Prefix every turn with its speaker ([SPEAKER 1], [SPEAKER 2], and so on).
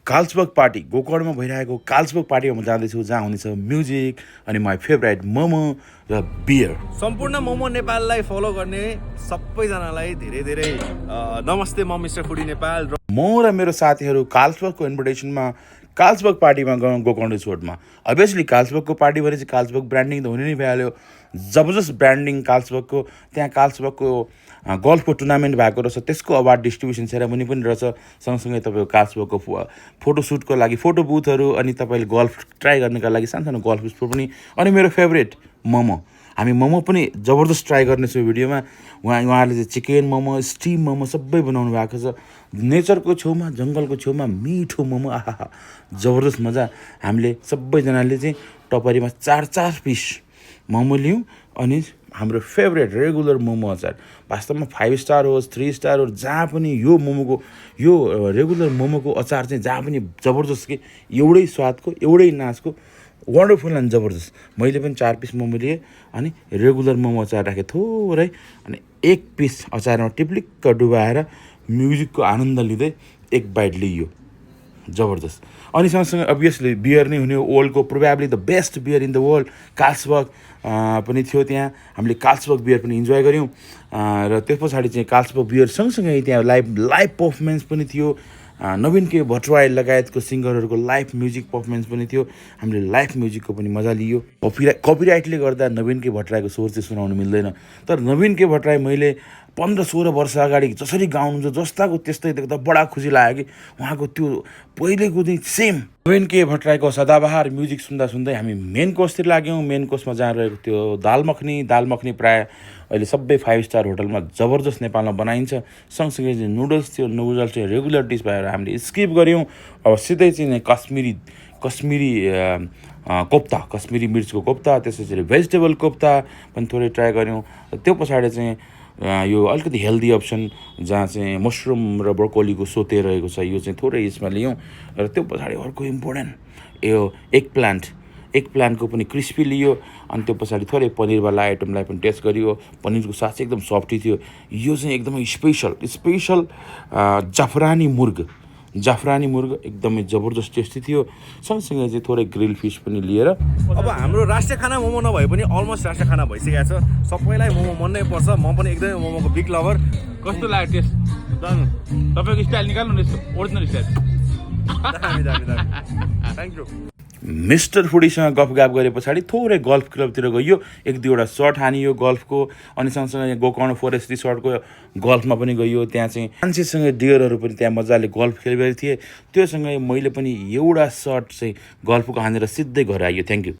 [SPEAKER 1] Carlsberg party गोकर्णमा भइरहेको Carlsberg पार्टीमा म जाँदैछु, जहाँ हुनेछ म्युजिक अनि माई फेभरेट मोमो र बियर।
[SPEAKER 2] सम्पूर्ण मोमो नेपाललाई फलो गर्ने सबैजनालाई धेरै धेरै नमस्ते। म मिस्टर फुडी नेपाल
[SPEAKER 1] म र मेरो साथीहरू कार्लसबर्गको इन्भिटेसनमा कार्लसबर्ग पार्टीमा गएको रिसोर्टमा। अभियसली कार्लसबर्गको पार्टी भने चाहिँ कार्लसबर्ग ब्रान्डिङ त हुने नै भइहाल्यो। जबरजस्त ब्रान्डिङ कार्लसबर्गको। त्यहाँ कार्लसबर्गको गल्फको टुर्नामेन्ट भएको रहेछ, त्यसको अवार्ड डिस्ट्रिब्युसन सेरेमनी पनि रहेछ। सँगसँगै तपाईँको कार्लसबर्गको फोटोसुटको लागि फोटो बुथहरू, अनि तपाईँले गल्फ ट्राई गर्नका लागि सानो गल्फ स्पोर्ट पनि, अनि मेरो फेभरेट मोमो। हामी मोमो पनि जबरजस्त ट्राई गर्नेछौँ भिडियोमा। उहाँहरूले चाहिँ चिकन मोमो, स्टिम मोमो सबै बनाउनु भएको छ। नेचरको छेउमा, जङ्गलको छेउमा मिठो मोमो, आहा जबरजस्त मजा। हामीले सबैजनाले चाहिँ टपरीमा 4-4 पिस मोमो लियौँ। अनि हाम्रो फेभरेट रेगुलर मोमो अचार, वास्तवमा 5 स्टार होस् 3 स्टार होस्, जहाँ पनि यो मोमोको यो रेगुलर मोमोको अचार चाहिँ जहाँ पनि जबरजस्त के एउटै स्वादको एउटै नाचको वन्डरफुल एन्ड जबरजस्त। मैले पनि 4 पिस मोमो लिएँ अनि रेगुलर मोमो अचार राखेँ थोरै, अनि 1 पिस अचारमा टिप्लिक्क डुबाएर म्युजिकको आनन्द लिँदै एक बाइट लिइयो, जबरजस्त। अनि सँगसँगै अभियसली बियर नै हुने हो, वर्ल्डको probably the best beer in the world Carlsberg पनि थियो त्यहाँ। हामीले कार्लसबर्ग बियर पनि इन्जोय गऱ्यौँ। र त्यस पछाडि चाहिँ कार्लसबर्ग बियर सँगसँगै त्यहाँ लाइभ पर्फर्मेन्स पनि थियो। नवीन के भट्टराई लगायतको सिङ्गरहरूको लाइभ म्युजिक पर्फर्मेन्स पनि थियो। हामीले लाइभ म्युजिकको पनि मजा लियो। कपिराइटले गर्दा नवीन के भट्टराईको स्वर चाहिँ सुनाउनु मिल्दैन, तर नवीन के भट्टराई मैले 15-16 वर्ष अगाडि जसरी गाउनुहुन्छ जस्ताको त्यस्तै देख्दा बडा खुसी लाग्यो कि उहाँको त्यो पहिलेको चाहिँ सेम। नवीन के भट्टराईको सदाबहार म्युजिक सुन्दा सुन्दै हामी मेन कोर्सतिर लाग्यौँ। मेन कोर्समा जहाँ रहेको त्यो दाल मखनी प्रायः अहिले सबै 5 स्टार होटलमा जबरजस्त नेपालमा बनाइन्छ। सँगसँगै चाहिँ नुडल्स थियो, नुडल्स चाहिँ रेगुलर डिस भएर हामीले स्किप गऱ्यौँ। अब सिधै चाहिँ कश्मिरी कोप्ता, कश्मिरी मिर्चको कोप्ता, त्यसपछि भेजिटेबल कोप्ता पनि थोरै ट्राई गऱ्यौँ। त्यो पछाडि चाहिँ यो अलिकति हेल्दी अप्सन, जहाँ चाहिँ मसरुम र ब्रोकोलीको सोते रहेको छ, यो चाहिँ थोरै यसमा लियौँ। र त्यो पछाडि अर्को इम्पोर्टेन्ट यो एग प्लान्टको पनि क्रिस्पी लियो। अनि त्यो पछाडि थोरै पनिरवाला आइटमलाई पनि टेस्ट गरियो। पनिरको साथ चाहिँ एकदम सफ्टी थियो। यो चाहिँ एकदमै स्पेसल जाफरानी मुर्ग एकदमै जबरजस्त टेस्टी थियो। सँगसँगै चाहिँ थोरै ग्रिल फिस पनि लिएर
[SPEAKER 2] अब हाम्रो राष्ट्रिय खाना मोमो नभए पनि अलमोस्ट राष्ट्रिय खाना भइसकेको छ। सबैलाई मोमो मन नै पर्छ। म पनि एकदमै मोमोको बिग लभर।
[SPEAKER 3] कस्तो लाग्यो टेस्ट? तपाईँको स्टाइल निकाल्नु न, original style.
[SPEAKER 2] Thank you.
[SPEAKER 1] Mister फुडीसँग गफ गरे पछाडि थोरै गल्फ क्लबतिर गइयो, 1-2वटा सर्ट हानियो गल्फको। अनि सँगसँगै गोकर्ण फरेस्ट रिसोर्टको गल्फमा पनि गइयो। त्यहाँ चाहिँ मान्छेसँग डियरहरू पनि त्यहाँ मजाले गल्फ खेलिरहेको थिए। त्योसँगै मैले पनि एउटा सर्ट चाहिँ गल्फको हानेर सिधै घर आइयो। Thank you.